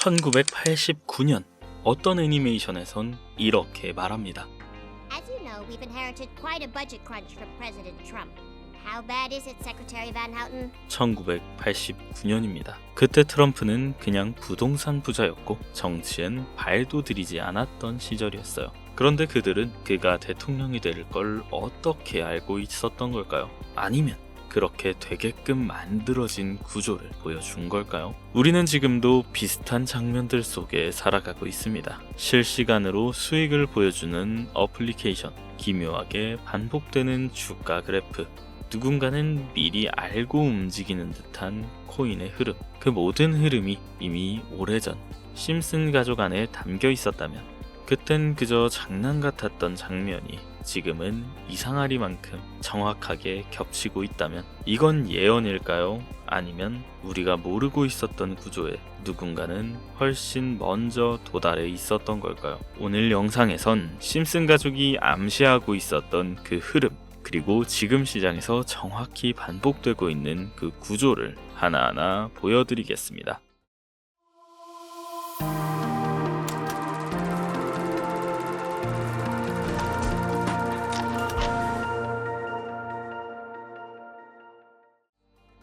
1989년 어떤 애니메이션에선 이렇게 말합니다. As you know, we've inherited quite a budget crunch from President Trump. How bad is it, Secretary Van Houten? 1989년입니다. 그때 트럼프는 그냥 부동산 부자였고 정치엔 발도 들이지 않았던 시절이었어요. 그런데 그들은 그가 대통령이 될 걸 어떻게 알고 있었던 걸까요? 아니면 그렇게 되게끔 만들어진 구조를 보여준 걸까요? 우리는 지금도 비슷한 장면들 속에 살아가고 있습니다. 실시간으로 수익을 보여주는 어플리케이션, 기묘하게 반복되는 주가 그래프, 누군가는 미리 알고 움직이는 듯한 코인의 흐름, 그 모든 흐름이 이미 오래전 심슨 가족 안에 담겨 있었다면 그땐 그저 장난 같았던 장면이 지금은 이상하리만큼 정확하게 겹치고 있다면 이건 예언일까요? 아니면 우리가 모르고 있었던 구조에 누군가는 훨씬 먼저 도달해 있었던 걸까요? 오늘 영상에선 심슨 가족이 암시하고 있었던 그 흐름, 그리고 지금 시장에서 정확히 반복되고 있는 그 구조를 하나하나 보여드리겠습니다.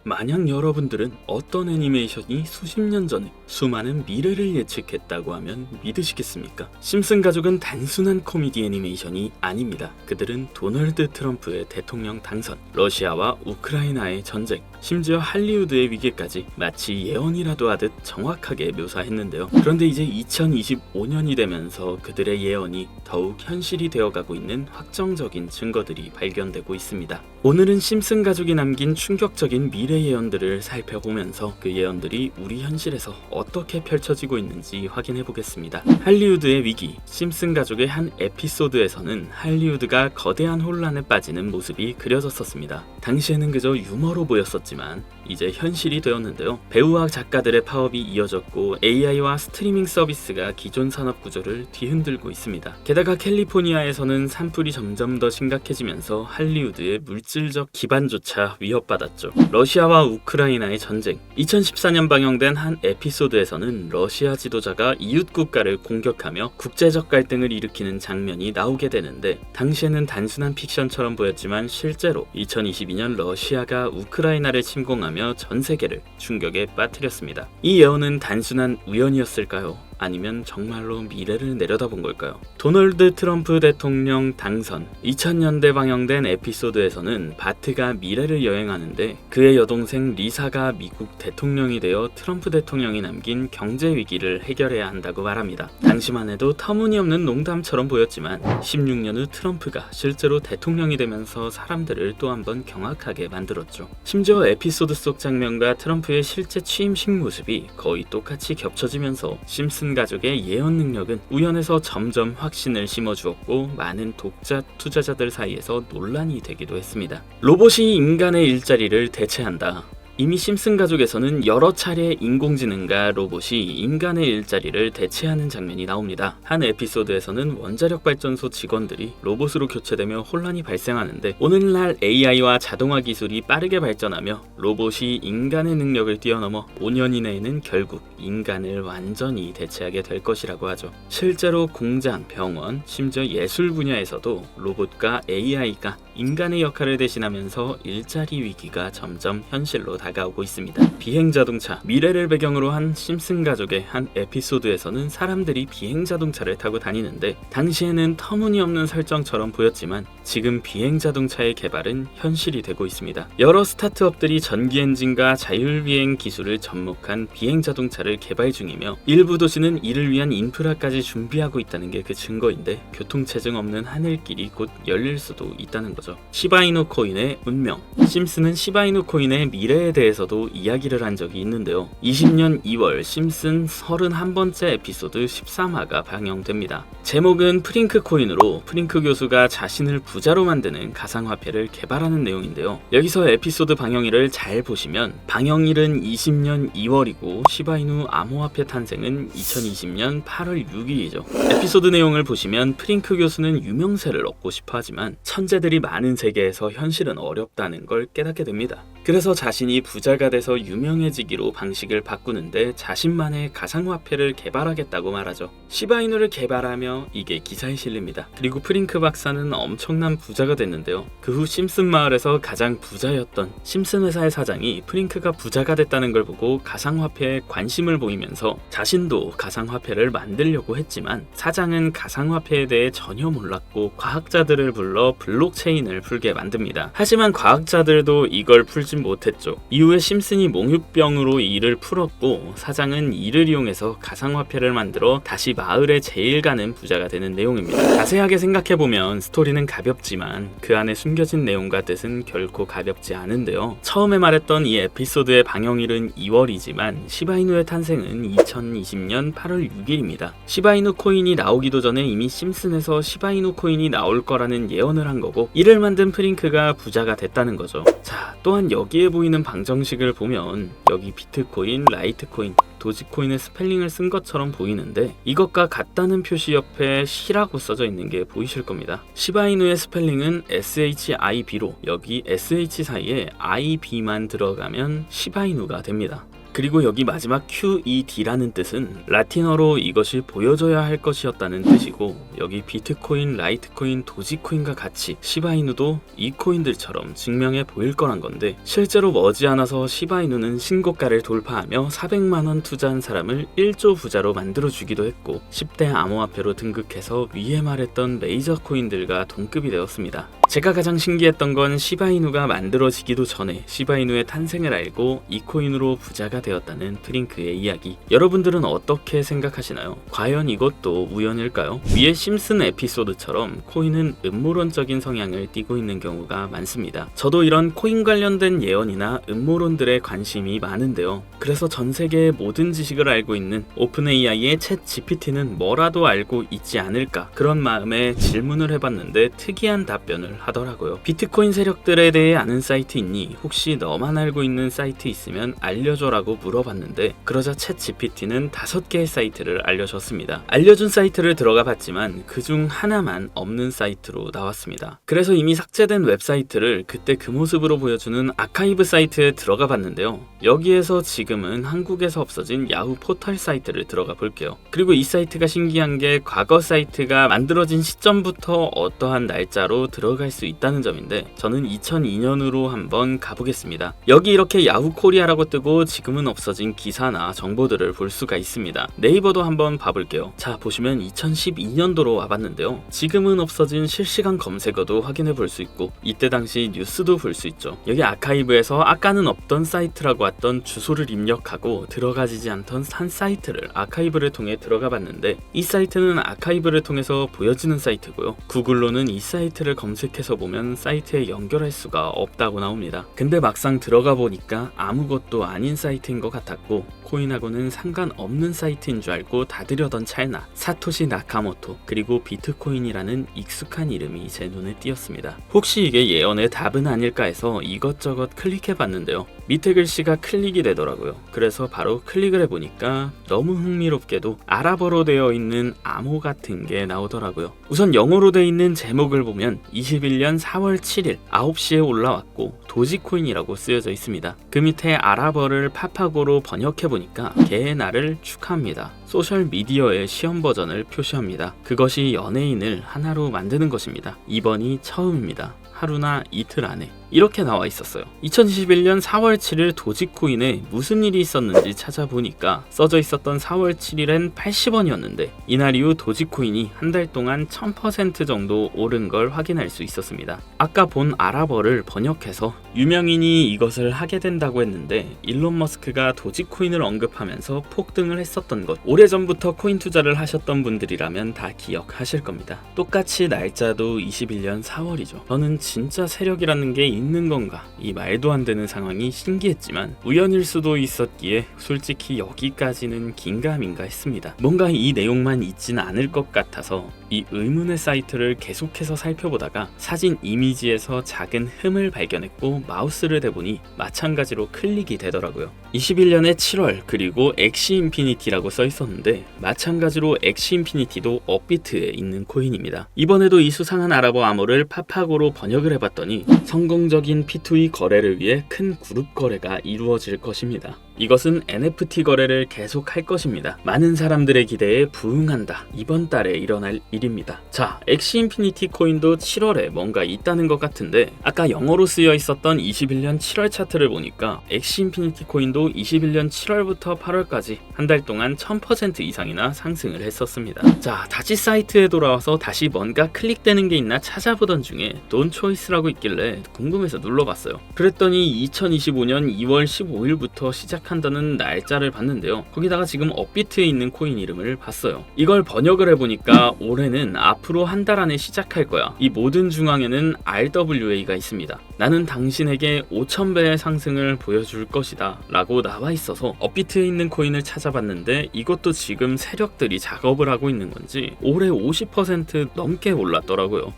만약 여러분들은 어떤 애니메이션이 수십 년 전에 수많은 미래를 예측했다고 하면 믿으시겠습니까? 심슨 가족은 단순한 코미디 애니메이션이 아닙니다. 그들은 도널드 트럼프의 대통령 당선, 러시아와 우크라이나의 전쟁, 심지어 할리우드의 위기까지 마치 예언이라도 하듯 정확하게 묘사했는데요. 그런데 이제 2025년이 되면서 그들의 예언이 더욱 현실이 되어가고 있는 확정적인 증거들이 발견되고 있습니다. 오늘은 심슨 가족이 남긴 충격적인 미래 예언들을 살펴보면서 그 예언들이 우리 현실에서 어떻게 펼쳐지고 있는지 확인해 보겠습니다. 할리우드의 위기, 심슨 가족의 한 에피소드에서는 할리우드가 거대한 혼란에 빠지는 모습이 그려졌었습니다. 당시에는 그저 유머로 보였었지만 이제 현실이 되었는데요. 배우와 작가들의 파업이 이어졌고 AI와 스트리밍 서비스가 기존 산업 구조를 뒤흔들고 있습니다. 게다가 캘리포니아에서는 산불이 점점 더 심각해지면서 할리우드의 물질적 기반조차 위협받았죠. 러시아와 우크라이나의 전쟁. 2014년 방영된 한 에피소드에서는 러시아 지도자가 이웃 국가를 공격하며 국제적 갈등을 일으키는 장면이 나오게 되는데 당시에는 단순한 픽션처럼 보였지만 실제로 2022년 러시아가 우크라이나를 침공하며 전 세계를 충격에 빠뜨렸습니다. 이 예언은 단순한 우연이었을까요? 아니면 정말로 미래를 내려다본 걸까요? 도널드 트럼프 대통령 당선 2000년대 방영된 에피소드에서는 바트가 미래를 여행하는데 그의 여동생 리사가 미국 대통령이 되어 트럼프 대통령이 남긴 경제 위기를 해결해야 한다고 말합니다. 당시만 해도 터무니없는 농담처럼 보였지만 16년 후 트럼프가 실제로 대통령이 되면서 사람들을 또 한 번 경악하게 만들었죠. 심지어 에피소드 속 장면과 트럼프의 실제 취임식 모습이 거의 똑같이 겹쳐지면서 심슨 가족의 예언 능력은 우연에서 점점 확신을 심어주었고 많은 독자 투자자들 사이에서 논란이 되기도 했습니다. 로봇이 인간의 일자리를 대체한다. 이미 심슨 가족에서는 여러 차례 인공지능과 로봇이 인간의 일자리를 대체하는 장면이 나옵니다. 한 에피소드에서는 원자력 발전소 직원들이 로봇으로 교체되며 혼란이 발생하는데 오늘날 AI와 자동화 기술이 빠르게 발전하며 로봇이 인간의 능력을 뛰어넘어 5년 이내에는 결국 인간을 완전히 대체하게 될 것이라고 하죠. 실제로 공장, 병원, 심지어 예술 분야에서도 로봇과 AI가 인간의 역할을 대신하면서 일자리 위기가 점점 현실로 다가오고 있습니다. 비행자동차, 미래를 배경으로 한 심슨 가족의 한 에피소드에서는 사람들이 비행자동차를 타고 다니는데 당시에는 터무니없는 설정처럼 보였지만 지금 비행자동차의 개발은 현실이 되고 있습니다. 여러 스타트업들이 전기 엔진과 자율비행 기술을 접목한 비행자동차를 개발 중이며 일부 도시는 이를 위한 인프라까지 준비하고 있다는 게 그 증거인데 교통체증 없는 하늘길이 곧 열릴 수도 있다는 거죠. 시바이누 코인의 운명. 심슨은 시바이누 코인의 미래에 대해서도 이야기를 한 적이 있는데요. 20년 2월 심슨 31번째 에피소드 13화가 방영됩니다. 제목은 프링크 코인으로 프링크 교수가 자신을 부자로 만드는 가상화폐를 개발하는 내용인데요. 여기서 에피소드 방영일을 잘 보시면 방영일은 20년 2월이고 시바이누 암호화폐 탄생은 2020년 8월 6일이죠. 에피소드 내용을 보시면 프링크 교수는 유명세를 얻고 싶어 하지만 천재들이 많은 세계에서 현실은 어렵다는 걸 깨닫게 됩니다. 그래서 자신이 부자가 돼서 유명해지기로 방식을 바꾸는데 자신만의 가상화폐를 개발하겠다고 말하죠. 시바이누를 개발하며 이게 기사에 실립니다. 그리고 프링크 박사는 엄청난 부자가 됐는데요. 그 후 심슨 마을에서 가장 부자였던 심슨 회사의 사장이 프링크가 부자가 됐다는 걸 보고 가상화폐에 관심을 보이면서 자신도 가상화폐를 만들려고 했지만 사장은 가상화폐에 대해 전혀 몰랐고 과학자들을 불러 블록체인을 풀게 만듭니다. 하지만 과학자들도 이걸 풀진 못했죠. 이후에 심슨이 몽유병으로 이를 풀었고 사장은 이를 이용해서 가상화폐를 만들어 다시 마을의 제일 가는 부자가 되는 내용입니다. 자세하게 생각해보면 스토리는 가볍지만 그 안에 숨겨진 내용과 뜻은 결코 가볍지 않은데요. 처음에 말했던 이 에피소드의 방영일은 2월이지만 시바이누의 탄생은 2020년 8월 6일입니다. 시바이누 코인이 나오기도 전에 이미 심슨에서 시바이누 코인이 나올 거라는 예언을 한 거고 이를 만든 프링크가 부자가 됐다는 거죠. 자, 또한 여기에 보이는 방정식을 보면 여기 비트코인, 라이트코인, 도지코인의 스펠링을 쓴 것처럼 보이는데 이것과 같다는 표시 옆에 시라고 써져 있는 게 보이실 겁니다. 시바이누의 스펠링은 SHIB로 여기 SH 사이에 IB만 들어가면 시바이누가 됩니다. 그리고 여기 마지막 QED라는 뜻은 라틴어로 이것이 보여줘야 할 것이었다는 뜻이고 여기 비트코인, 라이트코인, 도지코인과 같이 시바이누도 이 코인들처럼 증명해 보일 거란 건데 실제로 머지않아서 시바이누는 신고가를 돌파하며 400만원 투자한 사람을 1조 부자로 만들어주기도 했고 10대 암호화폐로 등극해서 위에 말했던 메이저 코인들과 동급이 되었습니다. 제가 가장 신기했던 건 시바이누가 만들어지기도 전에 시바이누의 탄생을 알고 이 코인으로 부자가 되었다는 프링크의 이야기. 여러분들은 어떻게 생각하시나요? 과연 이것도 우연일까요? 위에 심슨 에피소드처럼 코인은 음모론적인 성향을 띠고 있는 경우가 많습니다. 저도 이런 코인 관련된 예언이나 음모론들에 관심이 많은데요. 그래서 전 세계의 모든 지식을 알고 있는 오픈 AI의 챗 GPT는 뭐라도 알고 있지 않을까 그런 마음에 질문을 해봤는데 특이한 답변을 하더라고요. 비트코인 세력들에 대해 아는 사이트 있니? 혹시 너만 알고 있는 사이트 있으면 알려줘라고 물어봤는데 그러자 챗 GPT는 5개의 사이트를 알려줬습니다. 알려준 사이트를 들어가 봤지만 그중 하나만 없는 사이트로 나왔습니다. 그래서 이미 삭제된 웹사이트를 그때 그 모습으로 보여주는 아카이브 사이트에 들어가 봤는데요. 여기에서 지금은 한국에서 없어진 야후 포털 사이트를 들어가 볼게요. 그리고 이 사이트가 신기한 게 과거 사이트가 만들어진 시점부터 어떠한 날짜로 들어갈 수 있다는 점인데 저는 2002년으로 한번 가보겠습니다. 여기 이렇게 야후 코리아라고 뜨고 지금은 없어진 기사나 정보들을 볼 수가 있습니다. 네이버도 한번 봐볼게요. 자, 보시면 2012년도로 와봤는데요. 지금은 없어진 실시간 검색어도 확인해 볼 수 있고 이때 당시 뉴스도 볼 수 있죠. 여기 아카이브에서 아까는 없던 사이트라고 왔던 주소를 입력하고 들어가지지 않던 한 사이트를 아카이브를 통해 들어가 봤는데 이 사이트는 아카이브를 통해서 보여지는 사이트고요. 구글로는 이 사이트를 검색해서 보면 사이트에 연결할 수가 없다고 나옵니다. 근데 막상 들어가 보니까 아무것도 아닌 사이트인 것 같았고 코인하고는 상관없는 사이트인 줄 알고 닫으려던 찰나 사토시 나카모토 그리고 비트코인이라는 익숙한 이름이 제 눈에 띄었습니다. 혹시 이게 예언의 답은 아닐까 해서 이것저것 클릭해봤는데요. 밑에 글씨가 클릭이 되더라고요. 그래서 바로 클릭을 해보니까 너무 흥미롭게도 아랍어로 되어 있는 암호 같은 게 나오더라고요. 우선 영어로 되어 있는 제목을 보면 21년 4월 7일 9시에 올라왔고 도지코인이라고 쓰여져 있습니다. 그 밑에 아랍어를 파파고로 번역해보니까 개의 날을 축하합니다. 소셜미디어의 시험 버전을 표시합니다. 그것이 연예인을 하나로 만드는 것입니다. 이번이 처음입니다. 하루나 이틀 안에 이렇게 나와 있었어요. 2021년 4월 7일 도지코인에 무슨 일이 있었는지 찾아보니까 써져 있었던 4월 7일엔 80원이었는데 이날 이후 도지코인이 한 달 동안 1000% 정도 오른 걸 확인할 수 있었습니다. 아까 본 아랍어를 번역해서 유명인이 이것을 하게 된다고 했는데 일론 머스크가 도지코인을 언급하면서 폭등을 했었던 것 오래전부터 코인 투자를 하셨던 분들이라면 다 기억하실 겁니다. 똑같이 날짜도 21년 4월이죠. 저는 진짜 세력이라는 게 있는 건가 이 말도 안 되는 상황이 신기했지만 우연일 수도 있었기에 솔직히 여기까지는 긴가민가 했습니다. 뭔가 이 내용만 있지는 않을 것 같아서 이 의문의 사이트를 계속해서 살펴보다가 사진 이미지에서 작은 흠을 발견했고 마우스를 대보니 마찬가지로 클릭이 되더라고요. 21년의 7월 그리고 엑시 인피니티라고 써 있었는데 마찬가지로 엑시 인피니티도 업비트에 있는 코인입니다. 이번에도 이 수상한 아랍어 암호를 파파고로 번역을 해봤더니 성공 안정적인 P2E 거래를 위해 큰 그룹 거래가 이루어질 것입니다. 이것은 NFT 거래를 계속할 것입니다. 많은 사람들의 기대에 부응한다. 이번 달에 일어날 일입니다. 자, 엑시 인피니티 코인도 7월에 뭔가 있다는 것 같은데 아까 영어로 쓰여 있었던 21년 7월 차트를 보니까 엑시 인피니티 코인도 21년 7월부터 8월까지 한 달 동안 1000% 이상이나 상승을 했었습니다. 자, 다시 사이트에 돌아와서 다시 뭔가 클릭되는 게 있나 찾아보던 중에 돈 초이스라고 있길래 궁금해서 눌러봤어요. 그랬더니 2025년 2월 15일부터 시작한다는 날짜를 봤는데요. 거기다가 지금 업비트에 있는 코인 이름을 봤어요. 이걸 번역을 해보니까 올해는 앞으로 한 달 안에 시작할 거야. 이 모든 중앙에는 RWA가 있습니다. 나는 당신에게 5000배의 상승을 보여줄 것이다 라고 나와 있어서 업비트에 있는 코인을 찾아봤는데 이것도 지금 세력들이 작업을 하고 있는 건지 올해 50% 넘게 올랐더라고요.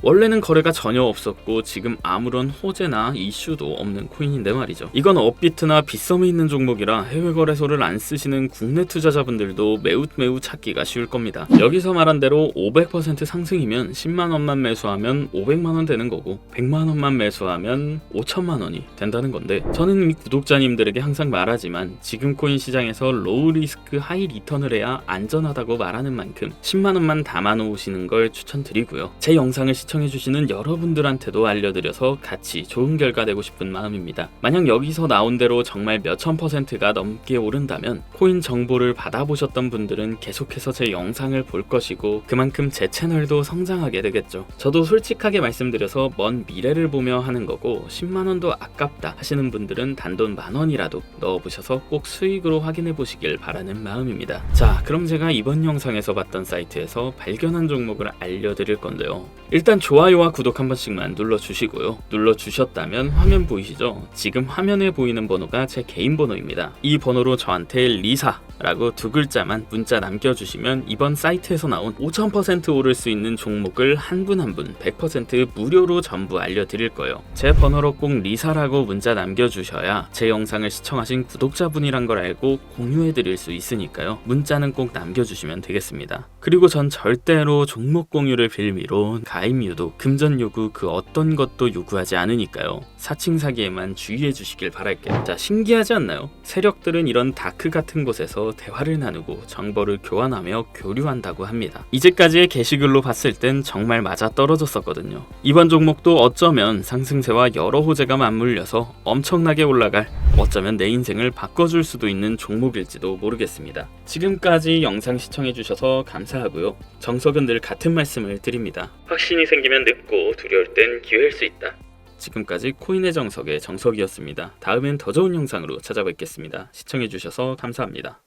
원래는 거래가 전혀 없었고 지금 아무런 호재나 이슈도 없는 코인인데 말이죠. 이건 업비트나 빗썸에 있는 종목이라 해외 거래소를 안 쓰시는 국내 투자자분들도 매우 찾기가 쉬울 겁니다. 여기서 말한 대로 500% 상승이면 10만원만 매수하면 500만원 되는 거고 100만원만 매수하면 5천만원이 된다는 건데 저는 구독자님들에게 항상 말하지만 지금 코인 시장에서 로우 리스크 하이 리턴을 해야 안전하다고 말하는 만큼 10만원만 담아놓으시는 걸 추천드리고요. 제 영상을 시청해주시는 여러분들한테도 알려드려서 같이 좋은 결과 내고 싶은 마음입니다. 만약 여기서 나온 대로 정말 몇천 %가 넘게 오른다면 코인 정보를 받아보셨던 분들은 계속해서 제 영상을 볼 것이고 그만큼 제 채널도 성장하게 되겠죠. 저도 솔직하게 말씀드려서 먼 미래를 보며 하는 거고 10만원도 아깝다 하시는 분들은 단돈 만원이라도 넣어보셔서 꼭 수익으로 확인해 보시길 바라는 마음입니다. 자, 그럼 제가 이번 영상에서 봤던 사이트에서 발견한 종목을 알려드릴 건데요. 일단 좋아요와 구독 한 번씩만 눌러주시고요. 눌러주셨다면 화면 보이시죠? 지금 화면에 보이는 번호가 제 개인 번호입니다. 이 번호로 저한테 리사라고 두 글자만 문자 남겨주시면 이번 사이트에서 나온 5000% 오를 수 있는 종목을 한 분 한 분 100% 무료로 전부 알려드릴 거예요. 제 번호로 꼭 리사라고 문자 남겨주셔야 제 영상을 시청하신 구독자분이란 걸 알고 공유해드릴 수 있으니까요. 문자는 꼭 남겨주시면 되겠습니다. 그리고 전 절대로 종목 공유를 빌미로 가입 유도, 금전 요구 그 어떤 것도 요구하지 않으니까요. 사칭 사기에만 주의해 주시길 바랄게요. 자, 신기하지 않나요? 세력들은 이런 다크 같은 곳에서 대화를 나누고 정보를 교환하며 교류한다고 합니다. 이제까지의 게시글로 봤을 땐 정말 맞아 떨어졌었거든요. 이번 종목도 어쩌면 상승세와 여러 호재가 맞물려서 엄청나게 올라갈, 어쩌면 내 인생을 바꿔줄 수도 있는 종목일지도 모르겠습니다. 지금까지 영상 시청해주셔서 감사하고요. 정석은 늘 같은 말씀을 드립니다. 확신이 생기면 늦고 두려울 땐 기회일 수 있다. 지금까지 코인의 정석의 정석이었습니다. 다음엔 더 좋은 영상으로 찾아뵙겠습니다. 시청해주셔서 감사합니다.